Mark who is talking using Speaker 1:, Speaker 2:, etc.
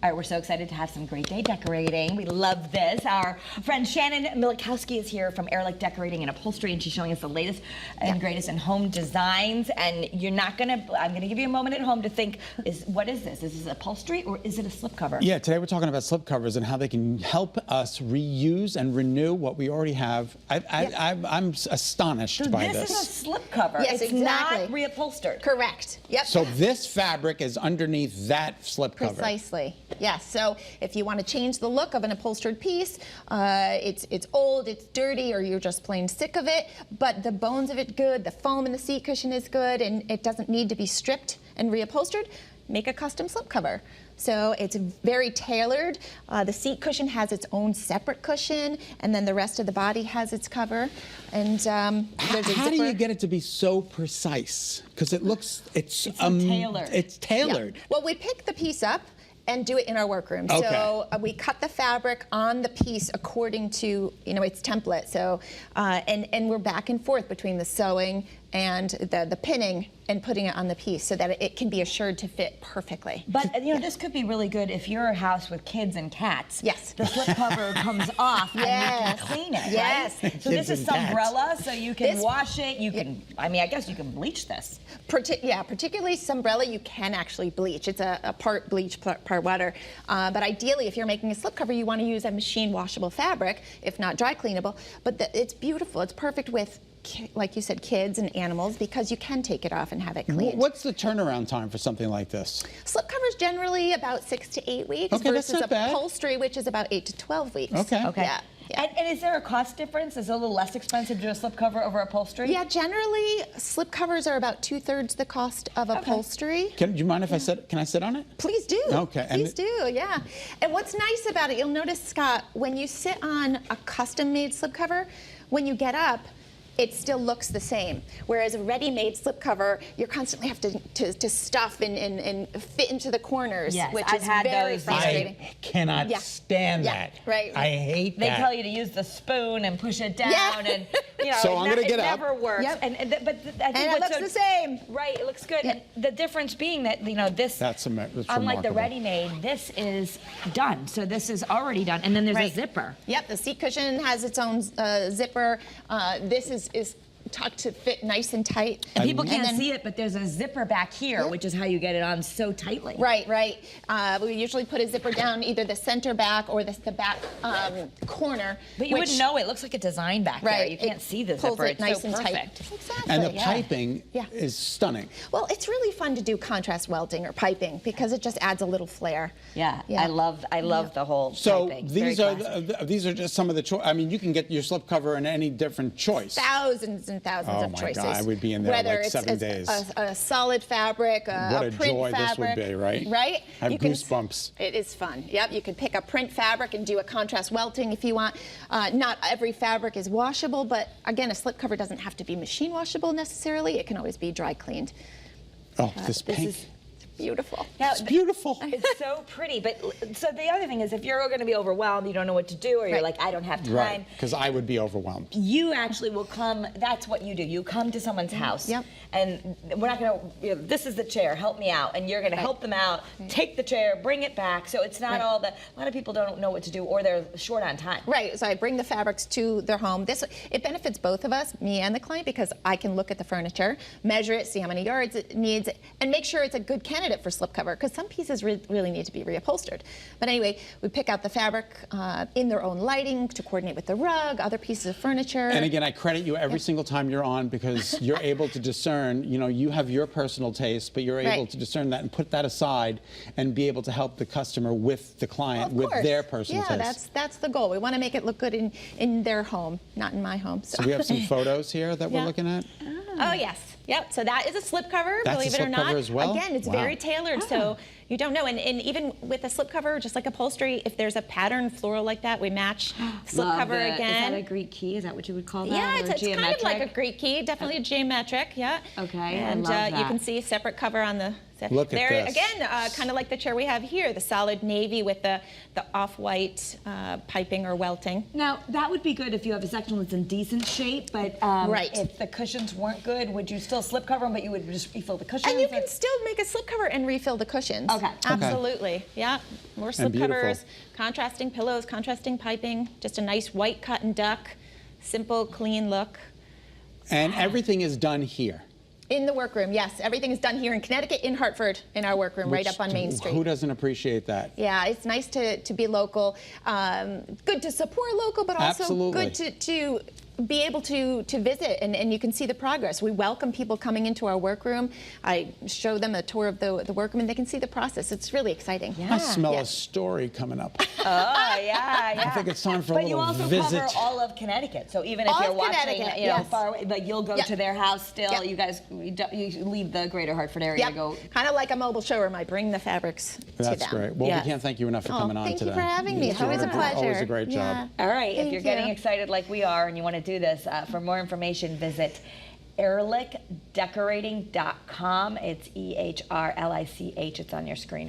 Speaker 1: All right, we're so excited to have some great day decorating. We love this. Our friend Shannon Milikowski is here from Ehrlich Decorating and Upholstery, and she's showing us the latest and greatest in home designs. And you're not gonna, I'm gonna give you a moment at home to think, what is this? Is this upholstery or is it a slipcover?
Speaker 2: Yeah, today we're talking about slipcovers and how they can help us reuse and renew what we already have. I'm astonished by this.
Speaker 1: This is a slipcover.
Speaker 3: Yes,
Speaker 1: it's
Speaker 3: exactly.
Speaker 1: not reupholstered.
Speaker 3: Correct. Yep.
Speaker 2: So this fabric is underneath that slipcover.
Speaker 3: Precisely. Yes. So if you want to change the look of an upholstered piece, it's old, it's dirty, or you're just plain sick of it, but the bones of it good, the foam in the seat cushion is good, and it doesn't need to be stripped and reupholstered, make a custom slipcover. So it's very tailored. The seat cushion has its own separate cushion, and then the rest of the body has its cover. And there's a zipper.
Speaker 2: How do you get it to be so precise? Because it looks, it's
Speaker 1: tailored.
Speaker 2: It's tailored.
Speaker 3: Yeah. Well, we pick the piece up and do it in our workroom.
Speaker 2: Okay.
Speaker 3: So we cut the fabric on the piece according to its template. So and we're back and forth between the sewing and the pinning and putting it on the piece so that it can be assured to fit perfectly.
Speaker 1: But this could be really good if you're a house with kids and cats.
Speaker 3: Yes.
Speaker 1: The slipcover comes off and you can clean it.
Speaker 3: Yes.
Speaker 1: Right? So this is
Speaker 2: Kids and cats.
Speaker 1: Sunbrella, so you can wash it. You can. I mean, I guess you can bleach this.
Speaker 3: Particularly Sunbrella, you can actually bleach. It's a part bleach, part water. But ideally, if you're making a slipcover, you want to use a machine washable fabric, if not dry cleanable. But it's beautiful. It's perfect with, like you said, kids and animals, because you can take it off and have it cleaned.
Speaker 2: What's the turnaround time for something like this?
Speaker 3: Slipcovers generally about 6 to 8 weeks
Speaker 2: Okay, that's
Speaker 3: versus
Speaker 2: not bad.
Speaker 3: upholstery, which is about 8 to 12 weeks.
Speaker 2: Okay.
Speaker 1: Okay.
Speaker 3: Yeah. Yeah.
Speaker 1: And is there a cost difference? Is it a little less expensive to do a slipcover over upholstery?
Speaker 3: Yeah, generally slipcovers are about 2/3 the cost of upholstery.
Speaker 2: Do you mind if can I sit on it?
Speaker 3: Please do.
Speaker 2: Okay.
Speaker 3: Please do, yeah. And what's nice about it, you'll notice, Scott, when you sit on a custom-made slipcover, when you get up, it still looks the same. Whereas a ready-made slipcover, you constantly have to stuff and fit into the corners,
Speaker 1: Yes,
Speaker 3: which
Speaker 1: I've
Speaker 3: is
Speaker 1: had
Speaker 3: very
Speaker 1: those.
Speaker 3: frustrating.
Speaker 2: I cannot stand that.
Speaker 3: Right.
Speaker 2: I hate
Speaker 1: They
Speaker 2: that.
Speaker 1: tell you to use the spoon and push it down,
Speaker 3: Yeah.
Speaker 1: and
Speaker 2: So I'm gonna get
Speaker 1: it
Speaker 2: up.
Speaker 1: never works.
Speaker 3: Yep.
Speaker 1: But I think
Speaker 3: And it looks the same.
Speaker 1: Right, it looks good.
Speaker 3: Yeah.
Speaker 1: And the difference being that this,
Speaker 2: That's
Speaker 1: unlike the
Speaker 2: remarkable.
Speaker 1: ready-made, this is done. So this is already done, and then there's a zipper.
Speaker 3: Yep, the seat cushion has its own zipper. This is tucked to fit nice and tight.
Speaker 1: And people can't
Speaker 3: then-
Speaker 1: see it, but there's a zipper back here, which is how you get it on so tightly.
Speaker 3: Right. We usually put a zipper down either the center back or the back corner.
Speaker 1: But you wouldn't know it. It looks like a design back there. You can't see the
Speaker 3: pulls
Speaker 1: zipper.
Speaker 3: it
Speaker 1: It's
Speaker 3: nice
Speaker 1: so
Speaker 3: and
Speaker 1: perfect.
Speaker 3: tight. Exactly.
Speaker 2: And the
Speaker 3: yeah.
Speaker 2: piping
Speaker 3: Yeah.
Speaker 2: is stunning.
Speaker 3: Well, it's really fun to do contrast welting or piping because it just adds a little flair.
Speaker 1: Yeah,
Speaker 3: Yeah.
Speaker 1: I love the whole
Speaker 2: So
Speaker 1: piping.
Speaker 2: these
Speaker 1: Very
Speaker 2: are
Speaker 1: classy.
Speaker 2: these are just some of the choice. I mean, you can get your slipcover in any different choice.
Speaker 3: Thousands and thousands
Speaker 2: Oh
Speaker 3: of
Speaker 2: my
Speaker 3: choices.
Speaker 2: God, I would be in there
Speaker 3: Whether
Speaker 2: like
Speaker 3: it's
Speaker 2: 7 days.
Speaker 3: A solid fabric,
Speaker 2: What
Speaker 3: a
Speaker 2: a
Speaker 3: print
Speaker 2: joy this would
Speaker 3: fabric.
Speaker 2: be, right?
Speaker 3: Right?
Speaker 2: I have
Speaker 3: You can-
Speaker 2: goosebumps.
Speaker 3: It is fun. Yep, you can pick a print fabric and do a contrast welting if you want. Not every fabric is washable, but again, a slipcover doesn't have to be machine washable necessarily. It can always be dry cleaned.
Speaker 2: Oh, this
Speaker 1: This
Speaker 2: pink.
Speaker 1: is
Speaker 3: Beautiful.
Speaker 1: now,
Speaker 2: It's beautiful.
Speaker 1: It's so pretty, but so the other thing is if you're going to be overwhelmed, you don't know what to do, or you're
Speaker 3: Right.
Speaker 1: like, I don't have time.
Speaker 2: Right, because I would be overwhelmed.
Speaker 1: You actually will come, that's what you do. You come to someone's house.
Speaker 3: Yep.
Speaker 1: And we're not going to, this is the chair, help me out. And you're going to help them out, take the chair, bring it back. So it's not all that, a lot of people don't know what to do, or they're short on time.
Speaker 3: Right, so I bring the fabrics to their home. It benefits both of us, me and the client, because I can look at the furniture, measure it, see how many yards it needs, and make sure it's a good candidate for slipcover, because some pieces really need to be reupholstered. But anyway, we pick out the fabric in their own lighting to coordinate with the rug, other pieces of furniture.
Speaker 2: And again, I credit you every single time you're on, because you're able to discern, you have your personal taste, but you're able to discern that and put that aside and be able to help the customer with the client, with their personal taste.
Speaker 3: Yeah, that's the goal. We want to make it look good in their home, not in my home.
Speaker 2: So we have some photos here that we're looking at.
Speaker 3: Oh, yes. Yep. So that is a slipcover,
Speaker 2: That's
Speaker 3: believe
Speaker 2: a
Speaker 3: it or not.
Speaker 2: slipcover as well?
Speaker 3: Again, it's
Speaker 2: Wow.
Speaker 3: very tailored, so you don't know. And even with a slipcover, just like upholstery, if there's a pattern floral like that, we match slipcover again.
Speaker 1: Is that a Greek key? Is that what you would call that?
Speaker 3: Yeah,
Speaker 1: Or
Speaker 3: it's kind of like a
Speaker 1: geometric?
Speaker 3: Greek key, definitely geometric, yeah.
Speaker 1: Okay, I
Speaker 3: and
Speaker 1: love
Speaker 3: you
Speaker 1: that.
Speaker 3: can see a separate cover on the.
Speaker 2: Look at
Speaker 3: there
Speaker 2: this.
Speaker 3: again, kind of like the chair we have here, the solid navy with the off-white piping or welting.
Speaker 1: Now, that would be good if you have a section that's in decent shape, but
Speaker 3: Right.
Speaker 1: if the cushions weren't good, would you still slip cover them, but you would just refill the cushions?
Speaker 3: And you can still make a slipcover and refill the cushions.
Speaker 1: Okay.
Speaker 3: Absolutely. Yeah. More slip
Speaker 2: beautiful.
Speaker 3: covers, contrasting pillows, contrasting piping, just a nice white cotton duck, simple, clean look.
Speaker 2: And everything is done here.
Speaker 3: In the workroom, yes. Everything is done here in Connecticut, in Hartford, in our workroom, right up on Main Street.
Speaker 2: Who doesn't appreciate that?
Speaker 3: Yeah, it's nice to be local. Good to support local, but also
Speaker 2: Absolutely.
Speaker 3: good to be able to visit, and you can see the progress. We welcome people coming into our workroom. I show them a tour of the workroom, and they can see the process. It's really exciting.
Speaker 1: Yeah.
Speaker 2: I smell
Speaker 3: Yeah.
Speaker 2: a story coming up.
Speaker 1: Oh, yeah.
Speaker 2: I think it's time for a
Speaker 1: But you
Speaker 2: little
Speaker 1: also
Speaker 2: visit.
Speaker 1: cover all of Connecticut. So even if
Speaker 3: All
Speaker 1: you're
Speaker 3: of
Speaker 1: watching,
Speaker 3: Connecticut,
Speaker 1: you know,
Speaker 3: yes.
Speaker 1: far away, but you'll go
Speaker 3: Yep.
Speaker 1: to their house still.
Speaker 3: Yep.
Speaker 1: You guys, you leave the greater Hartford area to
Speaker 3: Yep.
Speaker 1: go.
Speaker 3: Kind of like a mobile showroom. I bring the fabrics to them.
Speaker 2: That's great. Well,
Speaker 1: Yes.
Speaker 2: we can't thank you enough for coming on
Speaker 3: thank
Speaker 2: today.
Speaker 3: you for having me. It's
Speaker 2: You're
Speaker 3: always a pleasure.
Speaker 2: Always a great job.
Speaker 3: Yeah.
Speaker 1: All right, if
Speaker 3: Thank
Speaker 1: you're getting
Speaker 3: you.
Speaker 1: excited like we are and you want to do this, for more information, visit ehrlichdecorating.com. It's EHRLICH. It's on your screen.